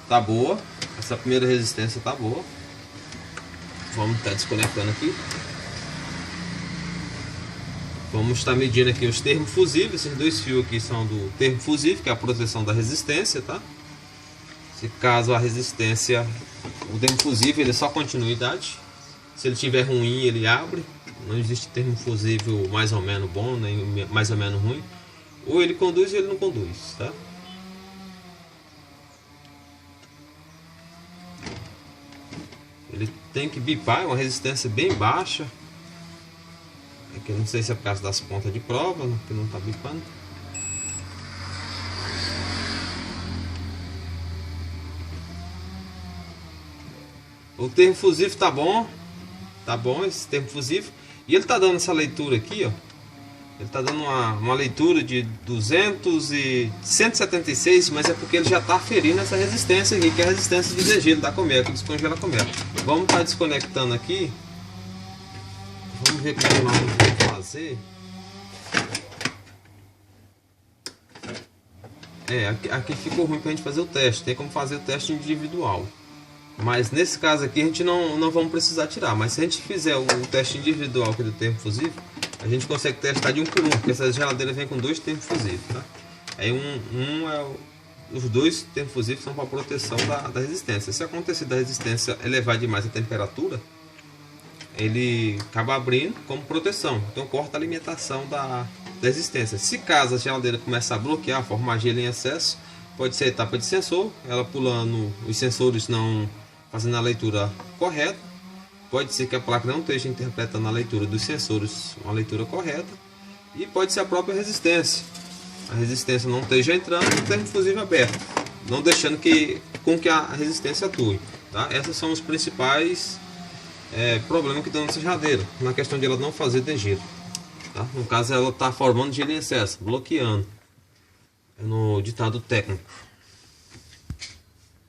tá boa. Essa primeira resistência tá boa. Vamos estar desconectando aqui. Vamos estar medindo aqui os termos fusíveis. Esses dois fios aqui são do termo fusível, que é a proteção da resistência, tá? Se caso a resistência, o termo fusível ele é só continuidade. Se ele tiver ruim, ele abre. Não existe termo fusível mais ou menos bom, nem mais ou menos ruim. Ou ele conduz ou ele não conduz, tá? Ele tem que bipar, é uma resistência bem baixa. Aqui eu não sei se é por causa das pontas de prova, que não está bipando. O termo fusível tá bom esse termo fusível. E ele tá dando essa leitura aqui, ó. Ele tá dando uma leitura de 200 e 176, mas é porque ele já tá ferindo essa resistência aqui, que é a resistência de degelo da colmeia, que descongela a colmeia. Vamos estar desconectando aqui. Vamos ver como nós vamos fazer. Aqui ficou ruim pra gente fazer o teste. Tem como fazer o teste individual. Mas nesse caso aqui a gente não vamos precisar tirar. Mas se a gente fizer o teste individual aqui do termo fusível, a gente consegue testar de um por um, porque essa geladeira vem com dois termos fusíveis, tá? Aí os dois termos fusíveis são para proteção da resistência. Se acontecer da resistência elevar demais a temperatura, ele acaba abrindo como proteção. Então corta a alimentação da resistência. Se caso a geladeira começar a bloquear, formar gelo em excesso, pode ser etapa de sensor, ela pulando, os sensores não fazendo a leitura correta. Pode ser que a placa não esteja interpretando a leitura dos sensores, uma leitura correta. E pode ser a própria resistência. A resistência não esteja entrando no termo fusível aberto, não deixando com que a resistência atue. Tá? Esses são os principais problemas que dão nessa geladeira, na questão de ela não fazer degelo. Tá? No caso, ela está formando gelo em excesso, bloqueando. É no ditado técnico.